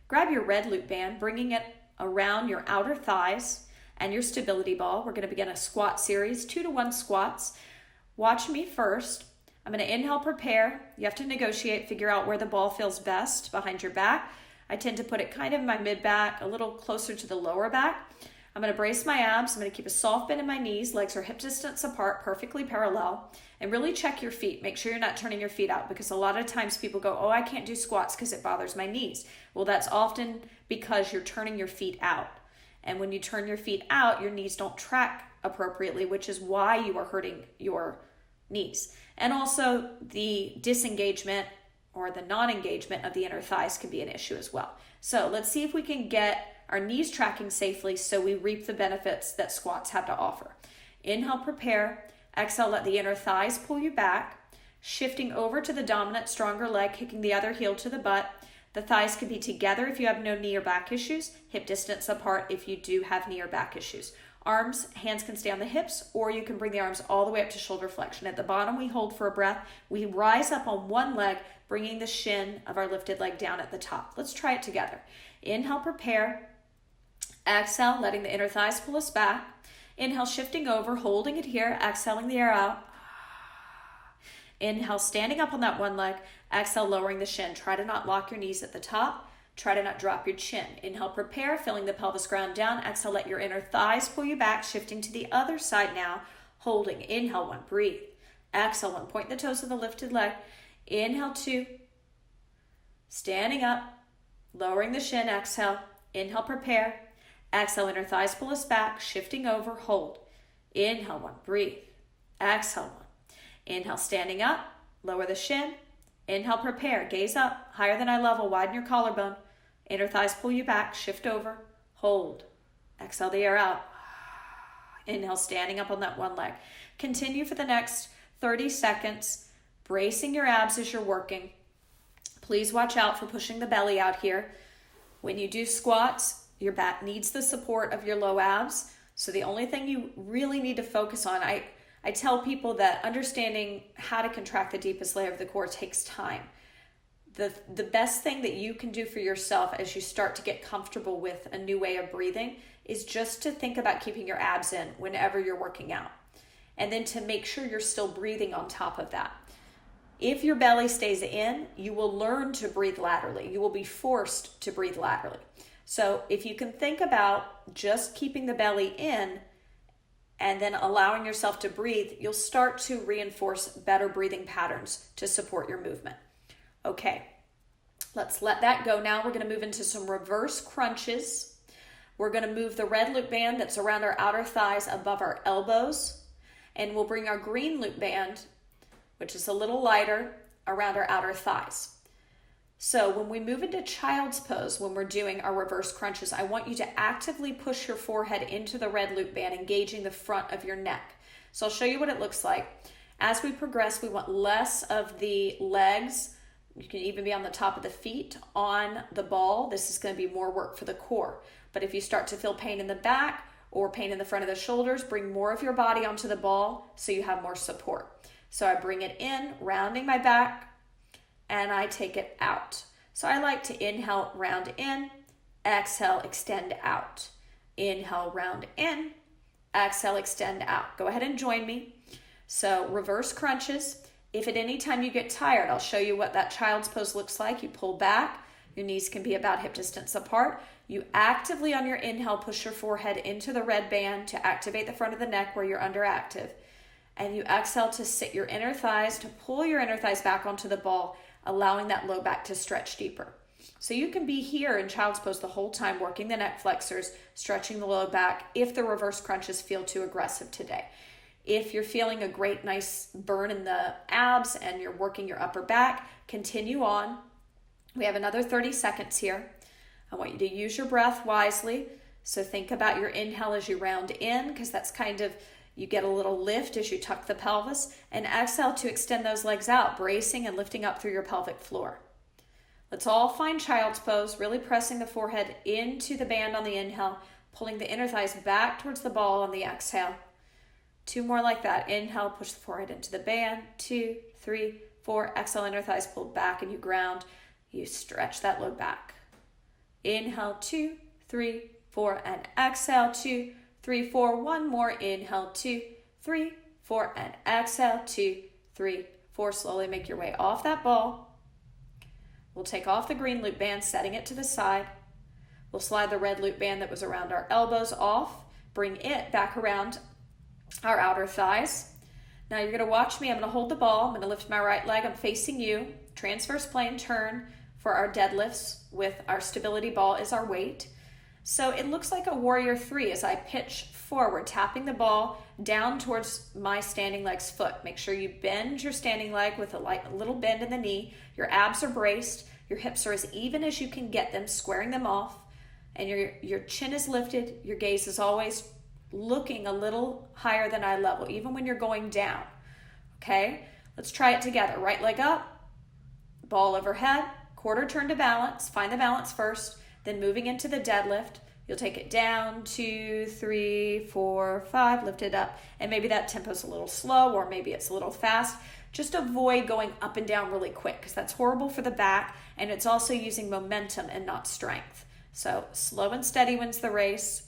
Grab your red loop band, bringing it around your outer thighs and your stability ball. We're going to begin a squat series, 2-to-1 squats. Watch me first. I'm going to inhale, prepare. You have to negotiate, figure out where the ball feels best behind your back. I tend to put it kind of in my mid-back, a little closer to the lower back. I'm going to brace my abs. I'm going to keep a soft bend in my knees. Legs are hip distance apart, perfectly parallel. And really check your feet. Make sure you're not turning your feet out, because a lot of times people go, oh, I can't do squats because it bothers my knees. Well, that's often because you're turning your feet out. And when you turn your feet out, your knees don't track appropriately, which is why you are hurting your knees. And also the disengagement or the non-engagement of the inner thighs can be an issue as well. So let's see if we can get our knees tracking safely so we reap the benefits that squats have to offer. Inhale, prepare. Exhale, let the inner thighs pull you back, shifting over to the dominant, stronger leg, kicking the other heel to the butt. The thighs can be together if you have no knee or back issues, hip distance apart if you do have knee or back issues. Arms, hands can stay on the hips, or you can bring the arms all the way up to shoulder flexion. At the bottom, we hold for a breath. We rise up on one leg, bringing the shin of our lifted leg down at the top. Let's try it together. Inhale, prepare. Exhale, letting the inner thighs pull us back. Inhale, shifting over, holding it here, exhaling the air out. Inhale, standing up on that one leg. Exhale, lowering the shin. Try to not lock your knees at the top. Try to not drop your chin. Inhale, prepare, filling the pelvis ground down. Exhale, let your inner thighs pull you back, shifting to the other side now, holding. Inhale, 1, breathe. Exhale, 1, point the toes of the lifted leg. Inhale, 2, standing up, lowering the shin, exhale. Inhale, prepare. Exhale, inner thighs pull us back, shifting over, hold. Inhale, 1, breathe. Exhale, 1. Inhale, standing up, lower the shin. Inhale, prepare, gaze up, higher than eye level, widen your collarbone. Inner thighs pull you back, shift over, hold. Exhale the air out. Inhale, standing up on that one leg. Continue for the next 30 seconds, bracing your abs as you're working. Please watch out for pushing the belly out here. When you do squats, your back needs the support of your low abs. So the only thing you really need to focus on, I tell people that understanding how to contract the deepest layer of the core takes time. The best thing that you can do for yourself as you start to get comfortable with a new way of breathing is just to think about keeping your abs in whenever you're working out. And then to make sure you're still breathing on top of that. If your belly stays in, you will learn to breathe laterally. You will be forced to breathe laterally. So if you can think about just keeping the belly in and then allowing yourself to breathe, you'll start to reinforce better breathing patterns to support your movement. Okay, let's let that go now. We're going to move into some reverse crunches. We're going to move the red loop band that's around our outer thighs above our elbows, and we'll bring our green loop band, which is a little lighter, around our outer thighs. So when we move into child's pose, when we're doing our reverse crunches, I want you to actively push your forehead into the red loop band, engaging the front of your neck. So I'll show you what it looks like. As we progress, we want less of the legs. You can even be on the top of the feet on the ball. This is going to be more work for the core. But if you start to feel pain in the back or pain in the front of the shoulders, bring more of your body onto the ball so you have more support. So I bring it in, rounding my back, and I take it out. So I like to inhale, round in, exhale, extend out. Inhale, round in, exhale, extend out. Go ahead and join me. So reverse crunches. If at any time you get tired, I'll show you what that child's pose looks like. You pull back. Your knees can be about hip distance apart. You actively on your inhale push your forehead into the red band to activate the front of the neck where you're underactive. And you exhale to sit your inner thighs, to pull your inner thighs back onto the ball, allowing that low back to stretch deeper. So you can be here in child's pose the whole time, working the neck flexors, stretching the low back if the reverse crunches feel too aggressive today. If you're feeling a great, nice burn in the abs and you're working your upper back, continue on. We have another 30 seconds here. I want you to use your breath wisely. So think about your inhale as you round in, because that's kind of, you get a little lift as you tuck the pelvis, and exhale to extend those legs out, bracing and lifting up through your pelvic floor. Let's all find child's pose, really pressing the forehead into the band on the inhale, pulling the inner thighs back towards the ball on the exhale. 2 more like that. Inhale, push the forehead into the band. 2, 3, 4. Exhale, inner thighs pulled back and you ground. You stretch that low back. Inhale, 2, 3, 4, and exhale, 2, 3, 4. One more. Inhale, 2, 3, 4, and exhale, 2, 3, 4. Slowly make your way off that ball. We'll take off the green loop band, setting it to the side. We'll slide the red loop band that was around our elbows off, bring it back around our outer thighs. Now you're going to watch me. I'm going to hold the ball. I'm going to lift my right leg. I'm facing you. Transverse plane turn for our deadlifts with our stability ball as our weight. So it looks like a warrior 3 as I pitch forward, tapping the ball down towards my standing leg's foot. Make sure you bend your standing leg with a little bend in the knee. Your abs are braced. Your hips are as even as you can get them, squaring them off. And your chin is lifted. Your gaze is always looking a little higher than eye level, even when you're going down. Okay, let's try it together. Right leg up, ball overhead, quarter turn to balance. Find the balance first, then moving into the deadlift. You'll take it down, 2, 3, 4, 5, lift it up. And maybe that tempo's a little slow, or maybe it's a little fast. Just avoid going up and down really quick, because that's horrible for the back, and it's also using momentum and not strength. So slow and steady wins the race.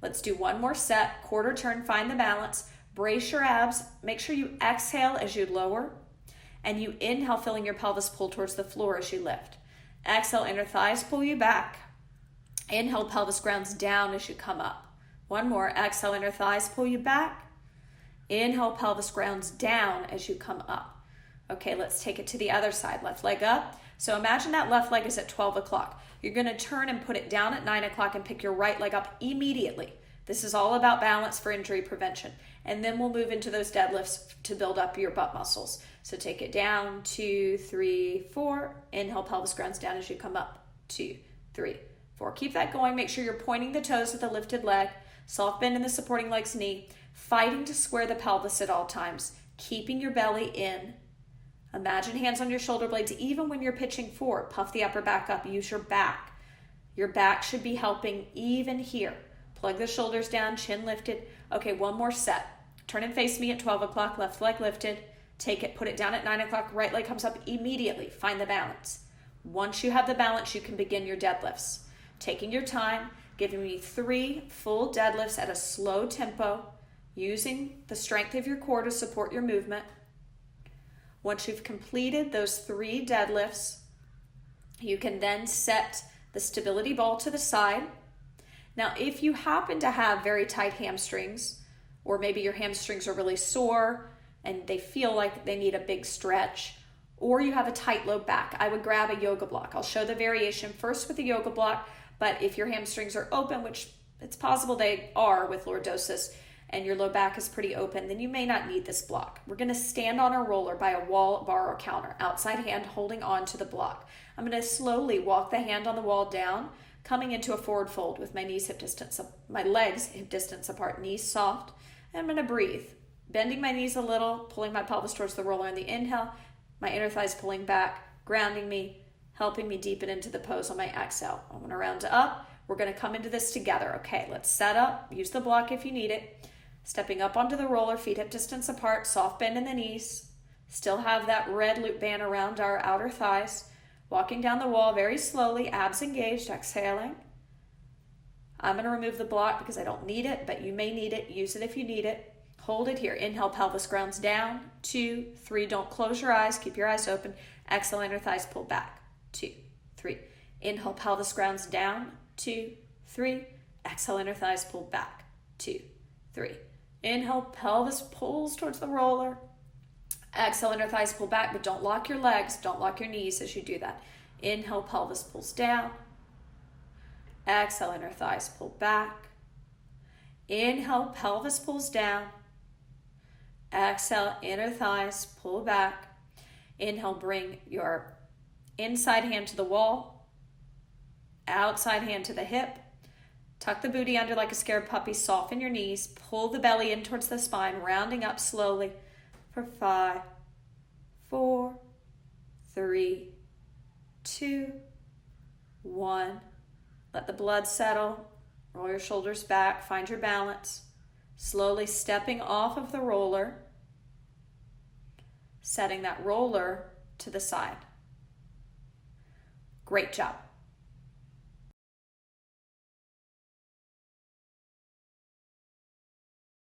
Let's do one more set. Quarter turn, find the balance. Brace your abs. Make sure you exhale as you lower. And you inhale, feeling your pelvis pull towards the floor as you lift. Exhale, inner thighs pull you back. Inhale, pelvis grounds down as you come up. One more. Exhale, inner thighs pull you back. Inhale, pelvis grounds down as you come up. Okay, let's take it to the other side. Left leg up. So imagine that left leg is at 12 o'clock. You're going to turn and put it down at 9 o'clock and pick your right leg up immediately. This is all about balance for injury prevention. And then we'll move into those deadlifts to build up your butt muscles. So take it down, 2, 3, 4. Inhale, pelvis grounds down as you come up. 2, 3, 4. Keep that going. Make sure you're pointing the toes with a lifted leg. Soft bend in the supporting leg's knee. Fighting to square the pelvis at all times. Keeping your belly in. Imagine hands on your shoulder blades even when you're pitching forward. Puff the upper back up. Use your back. Your back should be helping even here. Plug the shoulders down, chin lifted. Okay, one more set. Turn and face me at 12 o'clock, left leg lifted. Take it, put it down at 9 o'clock, right leg comes up immediately. Find the balance. Once you have the balance, you can begin your deadlifts. Taking your time, giving me 3 full deadlifts at a slow tempo, using the strength of your core to support your movement. Once you've completed those 3 deadlifts, you can then set the stability ball to the side. Now, if you happen to have very tight hamstrings, or maybe your hamstrings are really sore and they feel like they need a big stretch, or you have a tight low back, I would grab a yoga block. I'll show the variation first with the yoga block, but if your hamstrings are open, which it's possible they are with lordosis, and your low back is pretty open, then you may not need this block. We're going to stand on our roller by a wall, bar, or counter, outside hand holding on to the block. I'm going to slowly walk the hand on the wall down, coming into a forward fold with my knees hip distance, my legs hip distance apart, knees soft. And I'm going to breathe, bending my knees a little, pulling my pelvis towards the roller on the inhale, my inner thighs pulling back, grounding me, helping me deepen into the pose on my exhale. I'm going to round up. We're going to come into this together. Okay, let's set up. Use the block if you need it. Stepping up onto the roller, feet hip distance apart, soft bend in the knees. Still have that red loop band around our outer thighs. Walking down the wall very slowly, abs engaged, exhaling. I'm going to remove the block because I don't need it, but you may need it. Use it if you need it. Hold it here. Inhale, pelvis grounds down. 2, 3. Don't close your eyes. Keep your eyes open. Exhale, inner thighs pull back. 2, 3. Inhale, pelvis grounds down. 2, 3. Exhale, inner thighs pull back. 2, 3. Inhale, pelvis pulls towards the roller. Exhale, inner thighs pull back, but don't lock your legs. Don't lock your knees as you do that. Inhale, pelvis pulls down. Exhale, inner thighs pull back. Inhale, pelvis pulls down. Exhale, inner thighs pull back. Inhale, bring your inside hand to the wall. Outside hand to the hip. Tuck the booty under like a scared puppy. Soften your knees. Pull the belly in towards the spine, rounding up slowly for 5, 4, 3, 2, 1. Let the blood settle. Roll your shoulders back. Find your balance. Slowly stepping off of the roller. Setting that roller to the side. Great job.